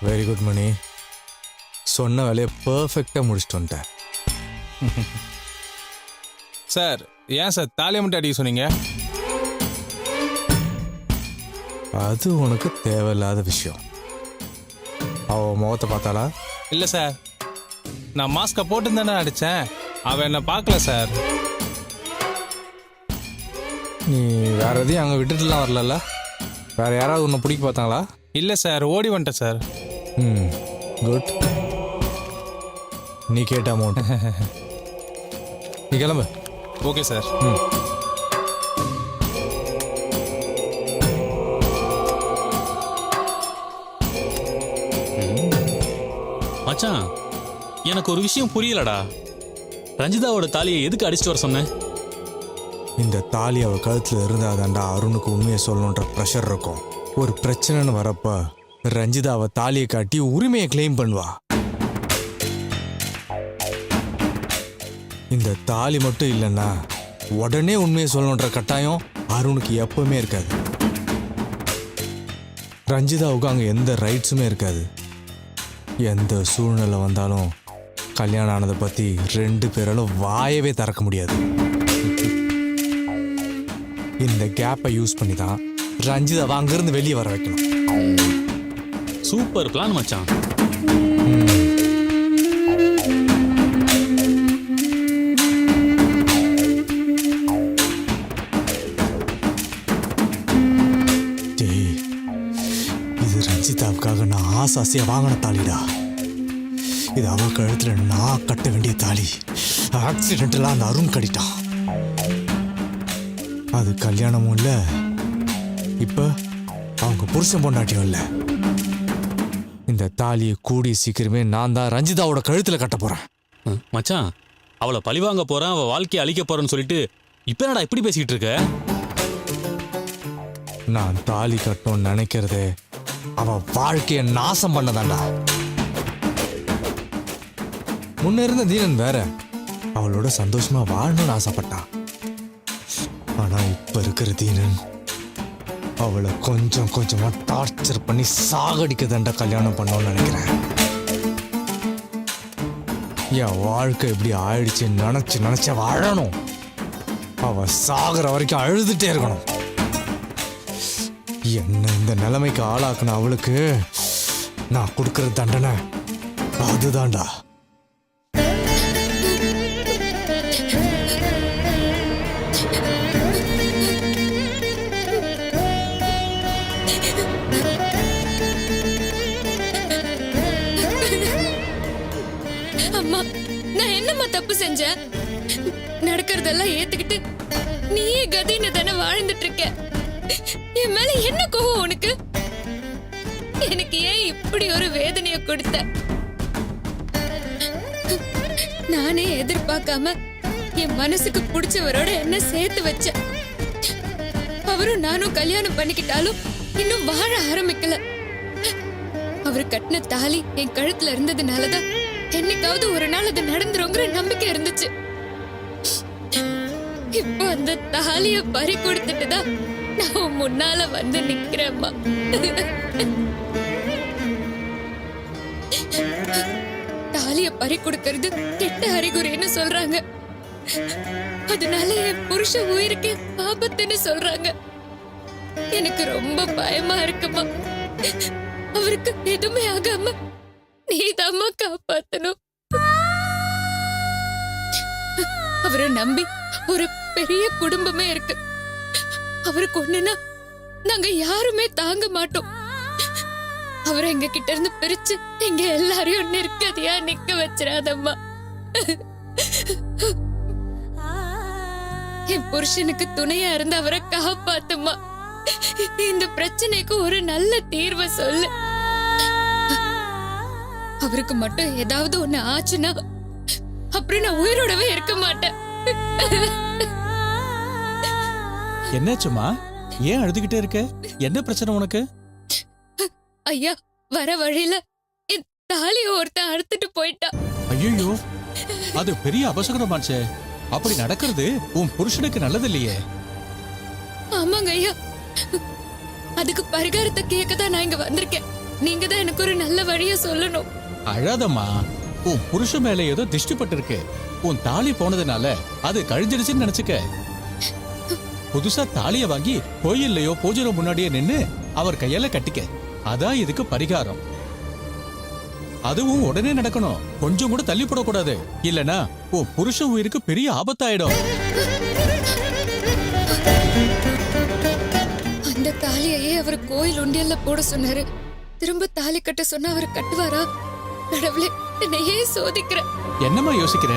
Very good மணி. சொன்ன வேலையை பர்ஃபெக்டாக முடிச்சுட்டு வந்துட்டேன். சார் ஏன் சார் தாலியை மட்டும் அடிக்க சொன்னீங்க? அது உனக்கு தேவையில்லாத விஷயம். அவ முகத்தை பார்த்தாளா? இல்லை சார், நான் மாஸ்கை போட்டு தானே அடித்தேன். அவன் என்னை பார்க்கல சார். நீ வேற எதையும் அங்கே விட்டுட்டுலாம் வரல? வேற யாராவது உன்னை பிடிக்க பார்த்தாங்களா? இல்லை சார், ஓடி வந்துட்டேன் சார். ம், குட். நீ கேட்ட அமௌண்ட் நீ கிளம்பு. Okay sir. ம். மச்சான், எனக்கு ஒரு விஷயம் புரியலடா. ரஞ்சிதாவோட தாலியை எதுக்கு அடிச்சுட்டு வர சொன்ன? இந்த தாலி அவ கழுத்துல இருந்தாதாண்டா அருணுக்கு உண்மையை சொல்லணுன்ற ப்ரெஷர் இருக்கும். ஒரு பிரச்சனைன்னு வரப்ப ரஞ்சிதா அவ தாலியை காட்டி உரிமையை கிளைம் பண்ணுவா. இந்த தாலி மட்டும் இல்லைன்னா உடனே உண்மையை சொல்லணுன்ற கட்டாயம் அருணுக்கு எப்பவுமே இருக்காது. ரஞ்சிதாவுக்கு அங்கே எந்த ரைட்ஸுமே இருக்காது. எந்த சூழ்நிலை வந்தாலும் கல்யாணம் ஆனதை பற்றி 2 பேராலும் வாயவே திறக்க முடியாது. இந்த கேப்பை யூஸ் பண்ணி தான் ரஞ்சிதாவை அங்கிருந்து வெளியே வர வைக்கணும். சூப்பர் பிளான் மச்சான். இது ரஞ்சிதாவுக்காக நான் ஆசாசியா வாங்கின தாலிடா. இது அவ கழுத்துல நான் கட்ட வேண்டிய தாலி. ஆக்சிடென்ட்லாம் அந்த அருண் கட்டிட்டான். அது கல்யாணமும் இல்லை, இப்ப அவங்க புருஷன் பொண்டாட்டியும் இல்லை. இந்த தாலியை கூடி சீக்கிரமே நான் தான் ரஞ்சிதாவோட கழுத்துல கட்ட போறேன். மச்சான், அவளை பழிவாங்க போறேன், அவ வாழ்க்கையை அழிக்க போறேன்னு சொல்லிட்டு இப்ப என்னடா இப்படி பேசிட்டு இருக்க? நான் தாலி கட்டணும்னு நினைக்கிறதே அவ வாழ்க்கைய நாசம் பண்ணதாண்டா. முன்ன இருந்த தீனன் வேற, அவளோட சந்தோஷமா வாழணும்னு ஆசைப்பட்டான். ஆனா இப்ப இருக்கிற தீனன் அவளை கொஞ்சம் கொஞ்சமா டார்ச்சர் பண்ணி சாகடிக்கதாண்டா கல்யாணம் பண்ணணும்னு நினைக்கிறேன். என் வாழ்க்கை இப்படி ஆயிடுச்சு நினைச்சு வாழணும். அவ சாகிற வரைக்கும் அழுதுட்டே இருக்கணும். என்ன இந்த நிலைமைக்கு ஆளாக்குன அவளுக்கு நான் கொடுக்கிற தண்டனை அதுதான்டா. அம்மா, நான் என்னம்மா தப்பு செஞ்சேன்? நடக்கிறதெல்லாம் ஏத்துக்கிட்டு நீயே கதின்னு தானே வாழ்ந்துட்டு இருக்க. என் மேல என்ன கோவம் உனக்கு? எனக்கு ஏன் இப்படி ஒரு வேதனைய கொடுத்த? நானே எதிர்பார்க்காம என் மனசுக்கு பிடிச்சவரோட என்ன சேர்த்து வச்சேன். அவரும் நானும் கல்யாணம் பண்ணிக்கிட்டாலும் இன்னும் வாழ ஆரம்பிக்கல. அவரு கட்டின தாலி என் கழுத்துல இருந்ததுனாலதான் என்னைக்காவது ஒரு நாள் அது நடந்துருங்கிற நம்பிக்கை இருந்துச்சு. இப்போ அந்த தாலிய பறி கொடுத்துட்டுதான் நான் முன்னால வந்து நிக்கிறேம்மா. தாலிய பறி கொடுக்கறது கெட்ட அறிகுறின்னு சொல்றாங்க. அதனால என் புருஷ உயிருக்கு ஆபத்துன்னு சொல்றாங்க. எனக்கு ரொம்ப பயமா இருக்குமா. அவருக்கு எதுவுமே ஆகாம நீதாம்மா காப்பாத்தணும். அவரை நம்பி ஒரு பெரிய குடும்பமே இருக்கு. அவருக்கு ஒண்ணுன்னா நாங்க யாருமே தாங்க மாட்டோம். அவரை எங்க கிட்ட இருந்து பிரிச்சு எங்க எல்லாரையும் நிற்கதியா நிக்க வச்சிடாதம்மா. என் புருஷனுக்கு துணையா இருந்து அவரை காப்பாத்துமா. இந்த பிரச்சனைக்கு ஒரு நல்ல தீர்வை சொல்லு. அவருக்கு மட்டும் ஏதாவது ஒண்ணு ஆச்சுன்னா அப்புறம் நான் உயிரோடவே இருக்க மாட்டேன். என்னாச்சுமா? ஏன் அழுதுகிட்டே இருக்க? என்ன பிரச்சனை உனக்கு? ஐயா, வர வழியில என் தாலிய ஒருத்தன் அறுத்துட்டு போயிட்டா. ஐயோ, அது பெரிய அபசகுனமாச்சே. அப்படி நடக்கிறது உன் புருஷனுக்கு நல்லது இல்லையே. ஆமாங்க ஐயா, அதுக்கு பரிகாரத்தை கேட்கதான் நான் இங்க வந்திருக்கேன். நீங்க தான் எனக்கு ஒரு நல்ல வழிய சொல்லணும். அழாதம்மா. உன் புருஷன் மேல ஏதோ திஷ்டி பட்டிருக்கு. உன் தாலி போனதுனால அது கழிஞ்சிடுச்சுன்னு நினைச்சுக்க. புதுசா தாலிய வாங்கி கோயில்லையோ பூஜை முன்னாடியே நின்னு அவர் கையால கட்டிக்க. அதான் இதுக்கு பரிகாரம். அதுவும் உடனே நடக்கணும். கொஞ்சம் கூட தள்ளி போடக்கூடாது. இல்லனா உன் புருஷன் உயிருக்கு பெரிய ஆபத்தாயிடும். அந்த தாலியையே அவர் கோயில் உண்டியல்ல போட சொன்னாரு. திரும்ப தாலி கட்ட சொன்னா அவர் கட்டுவாரா? கடவுளே, என்னை ஏன் சோதிக்கிற? என்னம்மா யோசிக்கிற?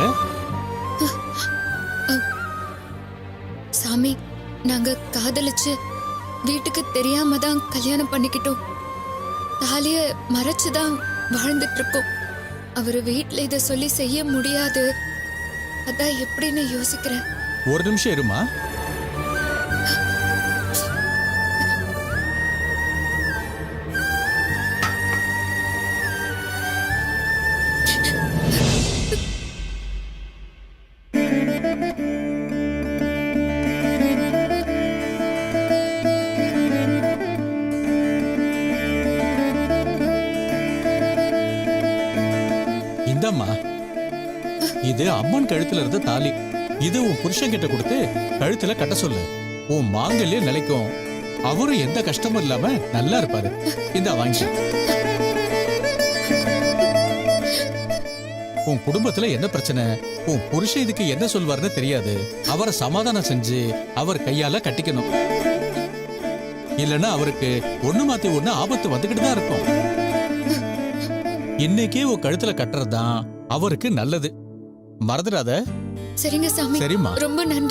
சாமி, நாங்க காதலிச்சு வீட்டுக்கு தெரியாம தான் கல்யாணம் பண்ணிக்கிட்டோம். தாலிய மறைச்சுதான் வாழ்ந்துட்டு இருக்கோம். அவரு வீட்டுல இத சொல்லி செய்ய முடியாது. அதான் எப்படின்னு யோசிக்கிறேன். ஒரு நிமிஷம் இருமா. இந்தம்மா, இது அம்மன் கழுத்துல இருந்த தாலி. இது உன் புருஷன் கிட்ட கொடுத்து கழுத்துல கட்ட சொல்லு. உன் மாங்கல்யம் நிலைக்கும். அவரும் எந்த கஷ்டமும் இல்லாம நல்லா இருப்பாரு. இந்த வாங்கி. உன் குடும்பத்துல என்ன பிரச்சனை, உன் புருஷன் இதுக்கு என்ன சொல்வாருன்னு தெரியாது. அவரை சமாதானம் செஞ்சு அவர் கையால கட்டிக்கணும். இல்லைன்னா அவருக்கு ஒண்ணு மாத்தி ஒண்ணு ஆபத்து வந்துகிட்டு தான் இருக்கும். இன்னைக்கே உன் கழுத்துல கட்டுறதுதான் அவருக்கு நல்லது. மறந்துடாத. சரிங்க சாமி, சரிம்மா. ரொம்ப நன்றி.